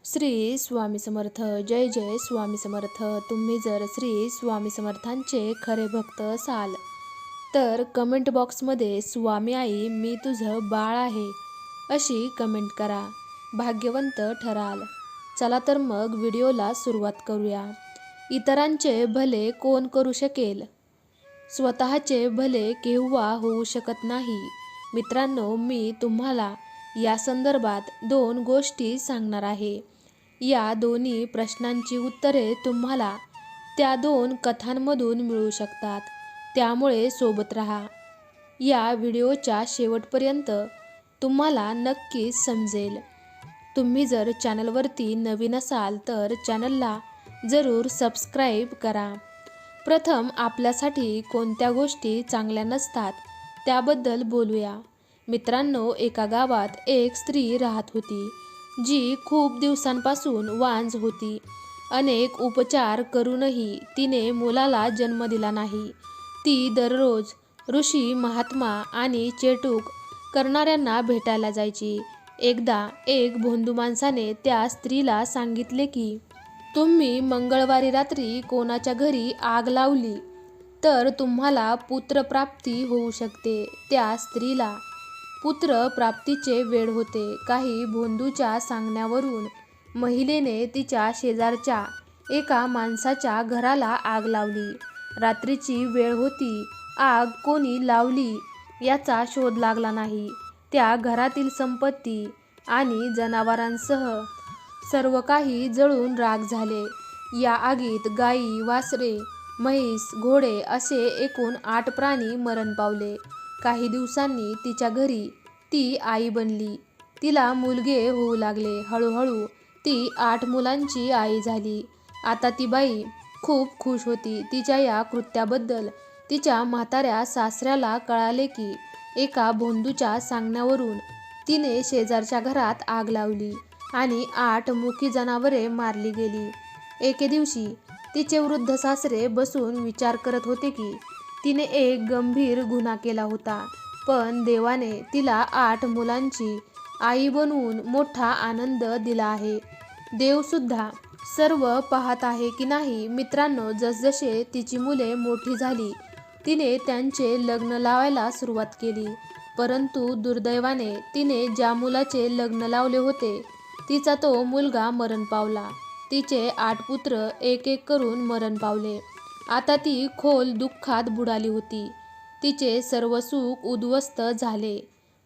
श्री स्वामी समर्थ. जय जय स्वामी समर्थ. तुम्ही जर श्री स्वामी समर्थांचे खरे भक्त असाल तर कमेंट बॉक्समध्ये स्वामी आई मी तुझं बाळ आहे अशी कमेंट करा. भाग्यवंत ठराल. चला तर मग व्हिडिओला सुरुवात करूया. इतरांचे भले कोण करू शकेल, स्वतःचे भले केव्हा होऊ शकत नाही. मित्रांनो, मी तुम्हाला या संदर्भात 2 गोष्टी सांगणार आहे. या दोन्ही प्रश्नांची उत्तरे तुम्हाला त्या 2 कथांमधून मिळू शकतात. त्यामुळे सोबत राहा. या व्हिडिओच्या शेवटपर्यंत तुम्हाला नक्कीच समजेल. तुम्ही जर चॅनलवरती नवीन असाल तर चॅनलला जरूर सबस्क्राईब करा. प्रथम आपल्यासाठी कोणत्या गोष्टी चांगल्या नसतात त्याबद्दल बोलूया. मित्रांनो, एका गावात एक स्त्री राहत होती जी खूप दिवसांपासून वांझ होती. अनेक उपचार करूनही तिने मुलाला जन्म दिला नाही. ती दररोज ऋषी, महात्मा आणि चेटूक करणाऱ्यांना भेटायला जायची. एकदा एक भोंदू माणसाने त्या स्त्रीला सांगितले की तुम्ही मंगळवारी रात्री कोणाच्या घरी आग लावली तर तुम्हाला पुत्रप्राप्ती होऊ शकते. त्या स्त्रीला पुत्र प्राप्तीचे वेळ होते. काही भोंदूच्या सांगण्यावरून महिलेने तिच्या शेजारच्या एका माणसाच्या घराला आग लावली. रात्रीची वेळ होती. आग कोणी लावली याचा शोध लागला नाही. त्या घरातील संपत्ती आणि जनावरांसह सर्व काही जळून राख झाले. या आगीत गायी, वासरे, म्हैस, घोडे असे एकूण 8 प्राणी मरण पावले. काही दिवसांनी तिच्या घरी ती आई बनली. तिला मुलगे होऊ लागले. हळूहळू ती 8 मुलांची आई झाली. आता ती बाई खूप खुश होती. तिच्या या कृत्याबद्दल तिच्या म्हाताऱ्या सासऱ्याला कळाले की एका भोंदूच्या सांगण्यावरून तिने शेजारच्या घरात आग लावली आणि 8 मुकी जनावरे मारली गेली. एके दिवशी तिचे वृद्ध सासरे बसून विचार करत होते की तिने एक गंभीर गुन्हा केला होता, पण देवाने तिला 8 मुलांची आई बनवून मोठा आनंद दिला आहे. देवसुद्धा सर्व पाहत आहे की नाही. मित्रांनो, जसजसे तिची मुले मोठी झाली तिने त्यांचे लग्न लावायला सुरुवात केली. परंतु दुर्दैवाने तिने ज्या मुलाचे लग्न लावले होते तिचा तो मुलगा मरण पावला. तिचे 8 पुत्र एक एक करून मरण पावले. आता ती खोल दुःखात बुडाली होती. तिचे सर्व सुख उद्ध्वस्त झाले.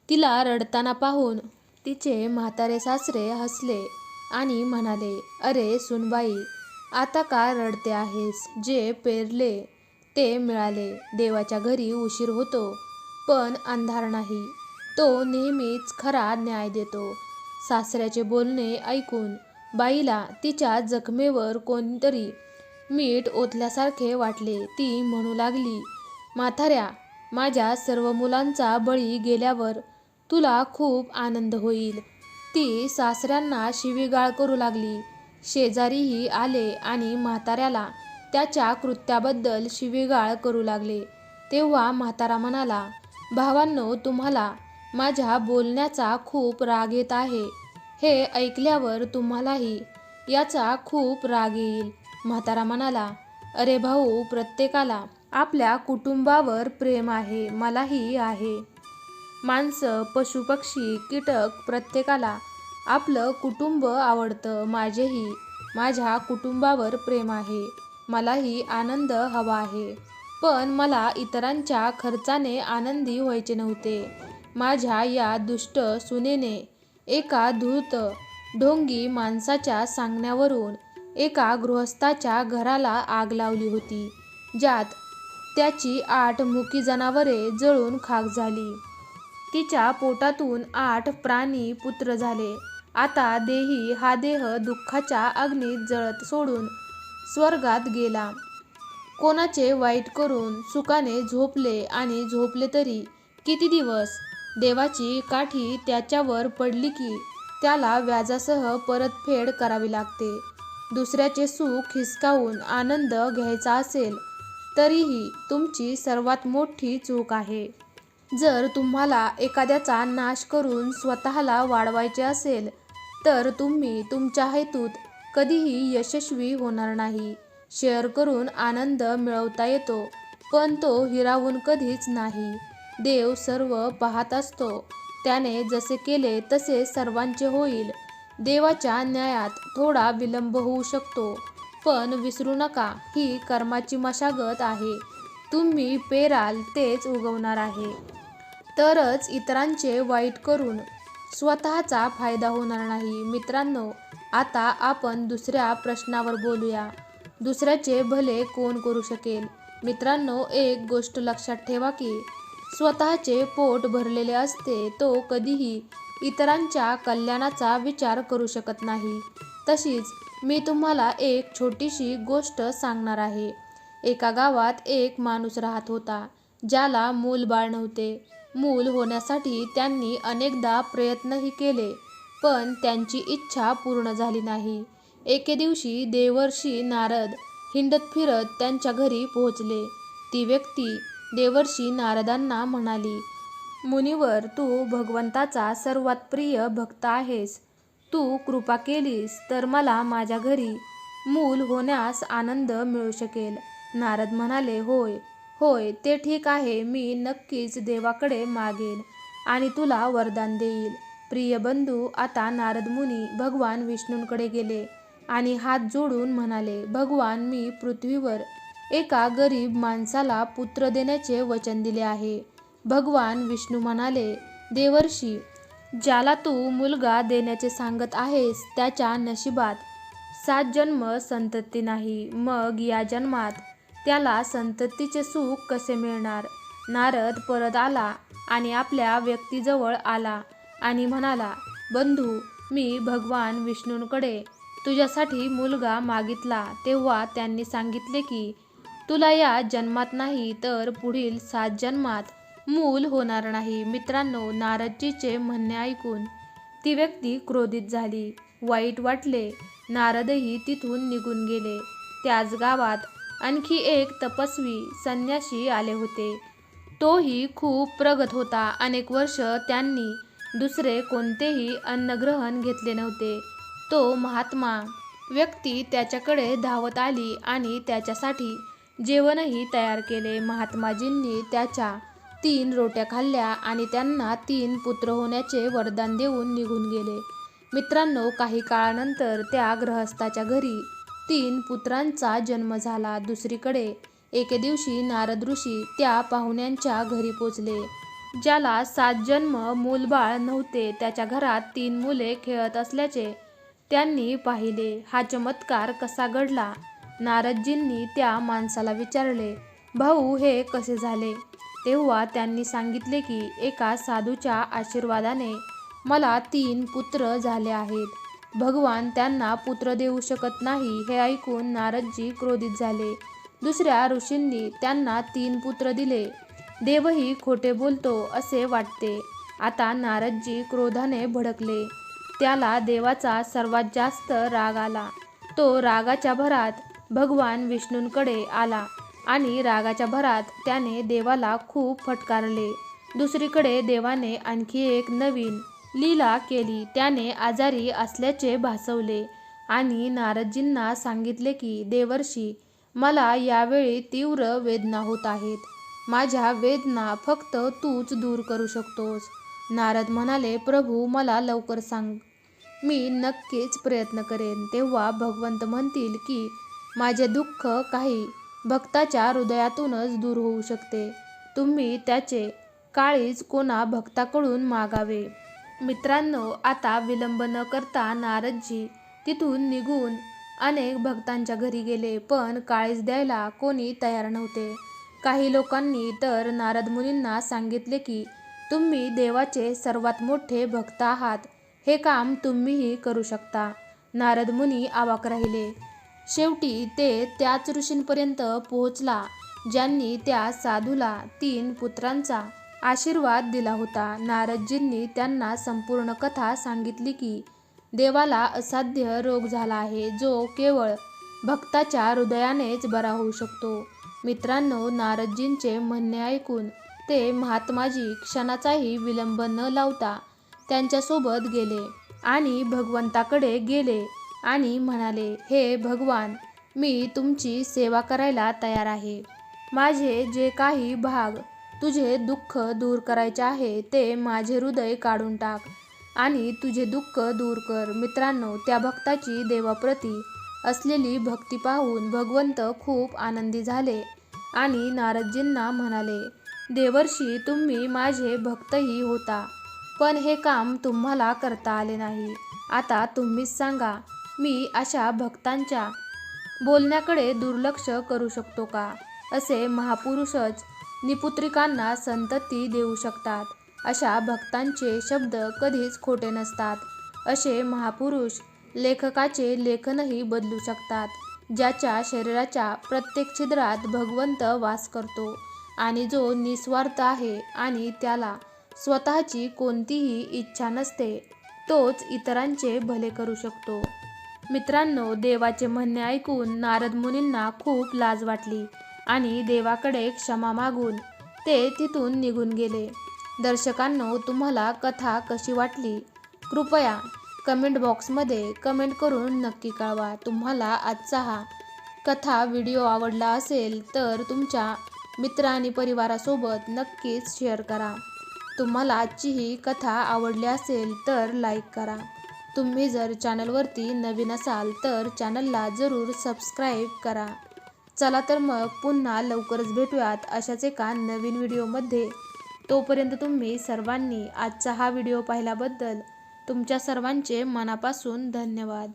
तिला रडताना पाहून तिचे म्हातारे सासरे हसले आणि म्हणाले, अरे सुनबाई, आता का रडते आहेस? जे पेरले ते मिळाले. देवाच्या घरी उशीर होतो पण अंधार नाही. तो नेहमीच खरा न्याय देतो. सासऱ्याचे बोलणे ऐकून बाईला तिच्या जखमेवर कोणतरी मीठ ओतल्यासारखे वाटले. ती म्हणू लागली, म्हाताऱ्या, माझ्या सर्व मुलांचा बळी गेल्यावर तुला खूप आनंद होईल. ती सासऱ्यांना शिवीगाळ करू लागली. शेजारीही आले आणि म्हाताऱ्याला त्याच्या कृत्याबद्दल शिवीगाळ करू लागले. तेव्हा म्हातारा म्हणाला, भावांनो, तुम्हाला माझ्या बोलण्याचा खूप राग येत आहे. हे ऐकल्यावर तुम्हालाही याचा खूप राग येईल. म्हातारा म्हणाला, अरे भाऊ, प्रत्येकाला आपल्या कुटुंबावर प्रेम आहे. मलाही आहे. माणसं, पशुपक्षी, कीटक प्रत्येकाला आपलं कुटुंब आवडतं. माझेही माझ्या कुटुंबावर प्रेम आहे. मलाही आनंद हवा आहे. पण मला इतरांच्या खर्चाने आनंदी व्हायचे नव्हते. माझ्या या दुष्ट सुनेने एका धूर्त ढोंगी माणसाच्या सांगण्यावरून एका गृहस्थाच्या घराला आग लावली होती, ज्यात त्याची 8 मुकी जनावरे जळून खाक झाली. तिच्या पोटातून 8 प्राणी पुत्र झाले. आता देही हा देह दुःखाच्या अग्नीत जळत सोडून स्वर्गात गेला. कोणाचे वाईट करून सुखाने झोपले आणि झोपले तरी किती दिवस. देवाची काठी त्याच्यावर पडली की त्याला व्याजासह परतफेड करावी लागते. दुसऱ्याचे सुख हिसकावून आनंद घ्यायचा असेल तरीही तुमची सर्वात मोठी चूक आहे. जर तुम्हाला एखाद्याचा नाश करून स्वतःला वाढवायचे असेल तर तुम्ही तुमच्या हेतूत कधीही यशस्वी होणार नाही. शेअर करून आनंद मिळवता येतो, पण तो हिरावून कधीच नाही. देव सर्व पाहत असतो. त्याने जसे केले तसे सर्वांचे होईल. देवाच्या न्यायात थोडा विलंब होऊ शकतो, पण विसरू नका, ही कर्माची मशागत आहे. तुम्ही पेराल तेच उगवणार आहे. तरच इतरांचे वाईट करून स्वतःचा फायदा होणार नाही. मित्रांनो, आता आपण दुसऱ्या प्रश्नावर बोलूया. दुसऱ्याचे भले कोण करू शकेल? मित्रांनो, एक गोष्ट लक्षात ठेवा की स्वतःचे पोट भरलेले असते तो कधीही इतरांच्या कल्याणाचा विचार करू शकत नाही. तशीच मी तुम्हाला एक छोटीशी गोष्ट सांगणार आहे. एका गावात एक माणूस राहत होता, ज्याला मूलबाळ नव्हते. मूल होण्यासाठी त्यांनी अनेकदा प्रयत्नही केले, पण त्यांची इच्छा पूर्ण झाली नाही. एके दिवशी देवर्षी नारद हिंडत फिरत त्यांच्या घरी पोहोचले. ती व्यक्ती देवर्षी नारदांना म्हणाली, मुनिवर, तू भगवंताचा सर्वात प्रिय भक्त आहेस. तू कृपा केलीस तर मला माझ्या घरी मूल होण्यास आनंद मिळू शकेल. नारद म्हणाले, होय होय, ते ठीक आहे. मी नक्कीच देवाकडे मागेन आणि तुला वरदान देईल. प्रिय बंधू, आता नारद मुनी भगवान विष्णूंकडे गेले आणि हात जोडून म्हणाले, भगवान, मी पृथ्वीवर एका गरीब माणसाला पुत्र देण्याचे वचन दिले आहे. भगवान विष्णू म्हणाले, देवर्षी, ज्याला तू मुलगा देण्याचे सांगत आहेस त्याच्या नशिबात 7 जन्म संतती नाही. मग या जन्मात त्याला संततीचे सुख कसे मिळणार? नारद परत आला आणि आपल्या व्यक्तीजवळ आला आणि म्हणाला, बंधू, मी भगवान विष्णूंकडे तुझ्यासाठी मुलगा मागितला तेव्हा त्यांनी सांगितले की तुला या जन्मात नाही तर पुढील 7 जन्मात मूल होणार नाही. मित्रांनो, नारदजीचे म्हणणे ऐकून ती व्यक्ती क्रोधित झाली. वाईट वाटले. नारदही तिथून निघून गेले. त्याच गावात आणखी एक तपस्वी संन्यासी आले होते. तोही खूप प्रगत होता. अनेक वर्ष त्यांनी दुसरे कोणतेही अन्नग्रहण घेतले नव्हते. तो महात्मा व्यक्ती त्याच्याकडे धावत आली आणि त्याच्यासाठी जेवणही तयार केले. महात्माजींनी त्याच्या 3 रोट्या खाल्ल्या आणि त्यांना 3 पुत्र होण्याचे वरदान देऊन निघून गेले. मित्रांनो, काही काळानंतर त्या गृहस्थाच्या घरी 3 पुत्रांचा जन्म झाला. दुसरीकडे एके दिवशी नारद ऋषी त्या पाहुण्यांच्या घरी पोचले, ज्याला 7 जन्म मूलबाळ नव्हते. त्याच्या घरात 3 मुले खेळत असल्याचे त्यांनी पाहिले. हा चमत्कार कसा घडला? नारदजींनी त्या माणसाला विचारले, भाऊ, हे कसे झाले? तेव्हा त्यांनी सांगितले की एका साधूच्या आशीर्वादाने मला 3 पुत्र झाले आहेत. भगवान त्यांना पुत्र देऊ शकत नाही. हे ऐकून नारदजी क्रोधित झाले. दुसऱ्या ऋषींनी त्यांना 3 पुत्र दिले. देवही खोटे बोलतो असे वाटते. आता नारदजी क्रोधाने भडकले. त्याला देवाचा सर्वात जास्त राग आला. तो रागाच्या भरात भगवान विष्णूंकडे आला आणि रागाच्या भरात त्याने देवाला खूप फटकारले. दुसरीकडे देवाने आणखी एक नवीन लीला केली. त्याने आजारी असल्याचे भासवले आणि नारदजींना सांगितले की देवर्षी, मला यावेळी तीव्र वेदना होत आहेत. माझ्या वेदना फक्त तूच दूर करू शकतोस. नारद म्हणाले, प्रभू, मला लवकर सांग, मी नक्कीच प्रयत्न करेन. तेव्हा भगवंत म्हणतील की माझे दुःख काही भक्ताच्या हृदयातूनच दूर होऊ शकते. तुम्ही त्याचे काळीज कोणा भक्ताकडून मागावे. मित्रांनो, आता विलंब न करता नारदजी तिथून निघून अनेक भक्तांच्या घरी गेले, पण काळीज द्यायला कोणी तयार नव्हते. काही लोकांनी तर नारद मुनींना सांगितले की तुम्ही देवाचे सर्वात मोठे भक्त आहात, हे काम तुम्हीही करू शकता. नारद मुनी अवाक राहिले. शेवटी ते त्याच ऋषींपर्यंत पोहोचला ज्यांनी त्या साधूला 3 पुत्रांचा आशीर्वाद दिला होता. नारदजींनी त्यांना संपूर्ण कथा सांगितली की देवाला असाध्य रोग झाला आहे, जो केवळ भक्ताच्या हृदयानेच बरा होऊ शकतो. मित्रांनो, नारदजींचे म्हणणे ऐकून ते महात्माजी क्षणाचाही विलंब न लावता त्यांच्यासोबत गेले. आणि भगवंताकडे गेले आणि म्हणाले, हे भगवान, मी तुमची सेवा करायला तयार आहे. माझे जे काही भाग तुझे दुःख दूर करायचे आहे ते माझे हृदय काढून टाक आणि तुझे दुःख दूर कर. मित्रांनो, त्या भक्ताची देवाप्रती असलेली भक्ती पाहून भगवंत खूप आनंदी झाले आणि नारदजींना म्हणाले, देवर्षी, तुम्ही माझे भक्तही होता, पण हे काम तुम्हाला करता आले नाही. आता तुम्हीच सांगा, मी अशा भक्तांच्या बोलण्याकडे दुर्लक्ष करू शकतो का? असे महापुरुषच निपुत्रिकांना संतती देऊ शकतात. अशा भक्तांचे शब्द कधीच खोटे नसतात. असे महापुरुष लेखकाचे लेखनही बदलू शकतात. ज्याच्या शरीराच्या प्रत्येक छिद्रात भगवंत वास करतो आणि जो निस्वार्थ आहे आणि त्याला स्वतःची कोणतीही इच्छा नसते, तोच इतरांचे भले करू शकतो. मित्रांनो, देवाचे म्हणणे ऐकून नारद मुनींना खूप लाज वाटली आणि देवाकडे क्षमा मागून ते तिथून निघून गेले. दर्शकांनो, तुम्हाला कथा कशी वाटली? कृपया कमेंट बॉक्समध्ये कमेंट करून नक्की कळवा. तुम्हाला आजचा हा कथा व्हिडिओ आवडला असेल तर तुमच्या मित्र आणि परिवारासोबत नक्कीच शेअर करा. तुम्हाला आजची ही कथा आवडली असेल तर लाईक करा. तुम्ही जर चॅनलवरती नवीन असाल तर चॅनलला जरूर सबस्क्राईब करा. चला तर मग पुन्हा लवकरच भेटूयात अशाच एका नवीन व्हिडिओमध्ये. तोपर्यंत तुम्ही सर्वांनी आजचा हा व्हिडिओ पाहिल्याबद्दल तुमच्या सर्वांचे मनापासून धन्यवाद.